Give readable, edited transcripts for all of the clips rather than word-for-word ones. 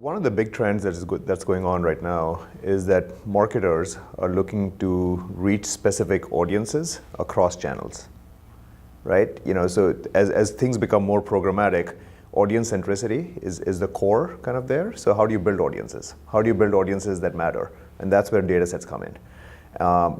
One of the big trends that's going on right now is that marketers are looking to reach specific audiences across channels, right? So as things become more programmatic, audience centricity is the core kind of there. So how do you build audiences? How do you build audiences that matter? And that's where data sets come in.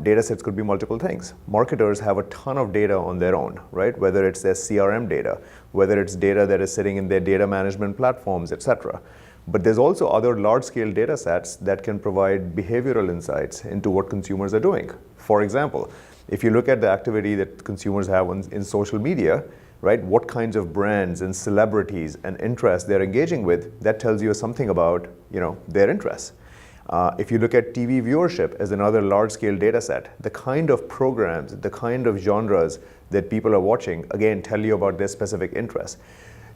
Data sets could be multiple things. Marketers have a ton of data on their own, right? Whether it's their CRM data, whether it's data that is sitting in their data management platforms, et cetera. But there's also other large-scale data sets that can provide behavioral insights into what consumers are doing. For example, if you look at the activity that consumers have in social media, right, what kinds of brands and celebrities and interests they're engaging with, that tells you something about their interests. If you look at TV viewership as another large-scale data set, the kind of programs, the kind of genres that people are watching, again, tell you about their specific interests.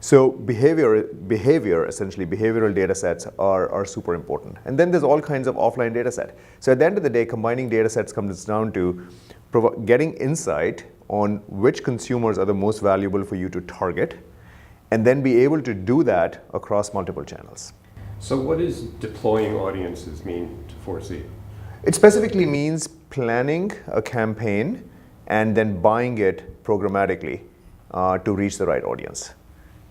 So behavior, essentially behavioral data sets are super important. And then there's all kinds of offline data set. So at the end of the day, combining data sets comes down to getting insight on which consumers are the most valuable for you to target, and then be able to do that across multiple channels. So what does deploying audiences mean to 4C? It specifically means planning a campaign and then buying it programmatically to reach the right audience.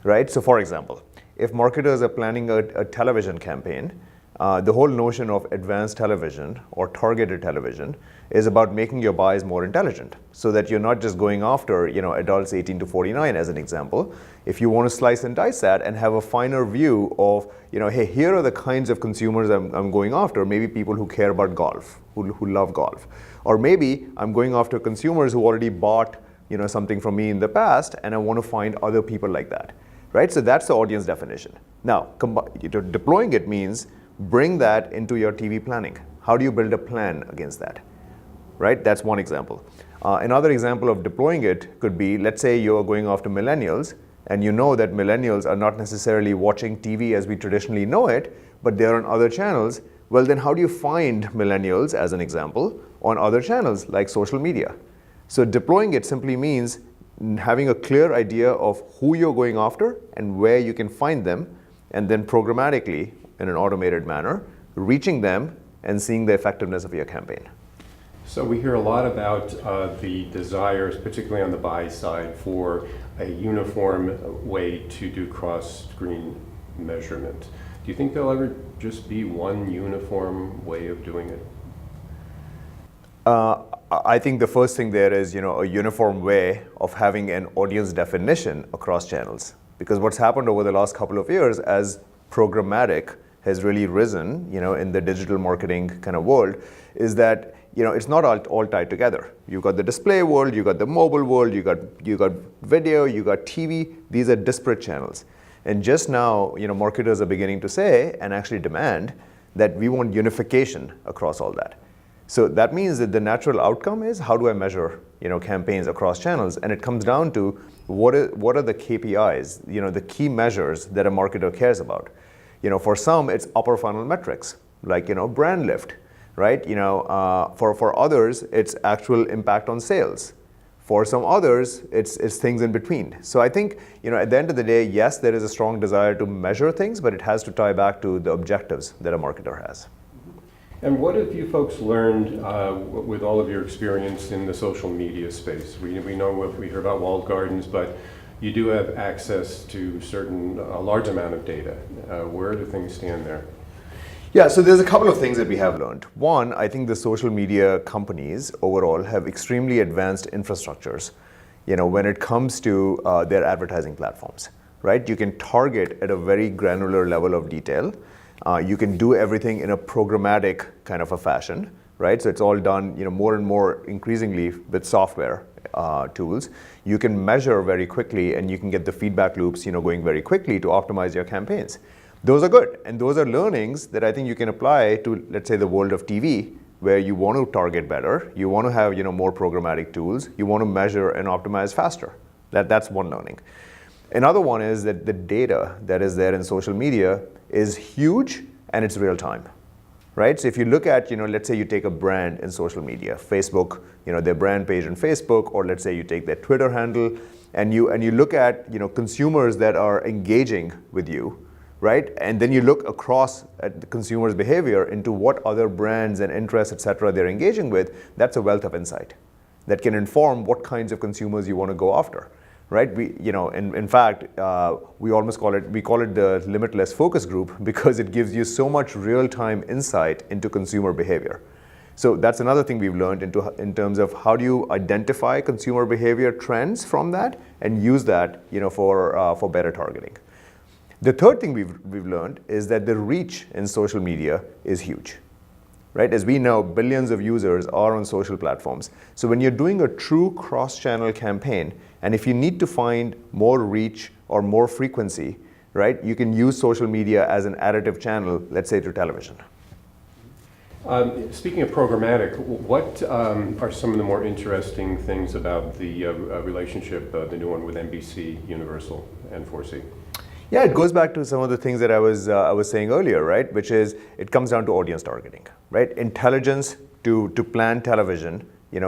Right? So for example, if marketers are planning a television campaign, the whole notion of advanced television or targeted television is about making your buys more intelligent so that you're not just going after adults 18 to 49 as an example. If you want to slice and dice that and have a finer view of, hey, here are the kinds of consumers I'm going after, maybe people who care about golf, who love golf. Or maybe I'm going after consumers who already bought something from me in the past and I want to find other people like that. Right? So that's the audience definition. Now, deploying it means bring that into your TV planning. How do you build a plan against that? Right? That's one example. Another example of deploying it could be, let's say you're going after millennials, and you know that millennials are not necessarily watching TV as we traditionally know it, but they're on other channels. Well, then how do you find millennials, as an example, on other channels like social media? So deploying it simply means having a clear idea of who you're going after and where you can find them, and then programmatically, in an automated manner, reaching them and seeing the effectiveness of your campaign. So we hear a lot about the desires, particularly on the buy side, for a uniform way to do cross-screen measurement. Do you think there'll ever just be one uniform way of doing it? I think the first thing there is, a uniform way of having an audience definition across channels. Because what's happened over the last couple of years as programmatic has really risen, in the digital marketing kind of world, is that, it's not all tied together. You've got the display world, you got the mobile world, you got video, you got TV. These are disparate channels. And just now, marketers are beginning to say and actually demand that we want unification across all that. So that means that the natural outcome is, how do I measure campaigns across channels? And it comes down to what are the KPIs, the key measures that a marketer cares about. For some, it's upper funnel metrics, like brand lift, right? For others, it's actual impact on sales. For some others, it's things in between. So I think at the end of the day, yes, there is a strong desire to measure things, but it has to tie back to the objectives that a marketer has. And what have you folks learned with all of your experience in the social media space? We know what we hear about walled gardens, but you do have access to a large amount of data. Where do things stand there? Yeah, so there's a couple of things that we have learned. One, I think the social media companies overall have extremely advanced infrastructures, when it comes to their advertising platforms, right? You can target at a very granular level of detail. You can do everything in a programmatic kind of a fashion, right? So it's all done, more and more increasingly with software tools. You can measure very quickly, and you can get the feedback loops, going very quickly to optimize your campaigns. Those are good, and those are learnings that I think you can apply to, let's say, the world of TV, where you want to target better, you want to have, more programmatic tools, you want to measure and optimize faster. That's one learning. Another one is that the data that is there in social media is huge and it's real time, right? So if you look at, let's say you take a brand in social media, Facebook, their brand page on Facebook, or let's say you take their Twitter handle, and you look at, consumers that are engaging with you, right? And then you look across at the consumer's behavior into what other brands and interests, et cetera, they're engaging with. That's a wealth of insight that can inform what kinds of consumers you want to go after, right? In fact, we call it the limitless focus group because it gives you so much real-time insight into consumer behavior. So that's another thing we've learned in terms of how do you identify consumer behavior trends from that and use that, for better targeting. The third thing we've learned is that the reach in social media is huge. Right? As we know, billions of users are on social platforms. So when you're doing a true cross-channel campaign, and if you need to find more reach or more frequency, right, you can use social media as an additive channel, let's say to television. Speaking of programmatic, what are some of the more interesting things about the relationship, the new one with NBC, Universal, and 4C? Yeah, it goes back to some of the things that I was saying earlier, right? Which is it comes down to audience targeting, right? Intelligence to plan television,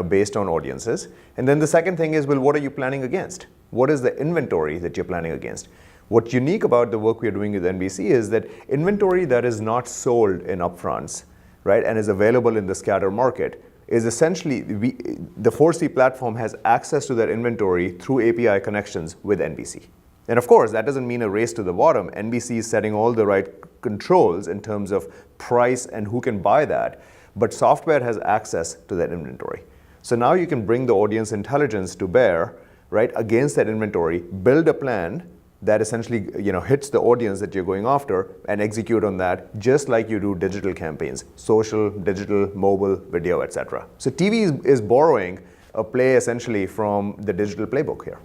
based on audiences. And then the second thing is, well, what are you planning against? What is the inventory that you're planning against? What's unique about the work we are doing with NBC is that inventory that is not sold in upfronts, right, and is available in the scatter market is essentially the 4C platform has access to that inventory through API connections with NBC. And of course, that doesn't mean a race to the bottom. NBC is setting all the right controls in terms of price and who can buy that, but software has access to that inventory. So now you can bring the audience intelligence to bear, right, against that inventory, build a plan that essentially hits the audience that you're going after and execute on that just like you do digital campaigns, social, digital, mobile, video, etc. So TV is borrowing a play essentially from the digital playbook here.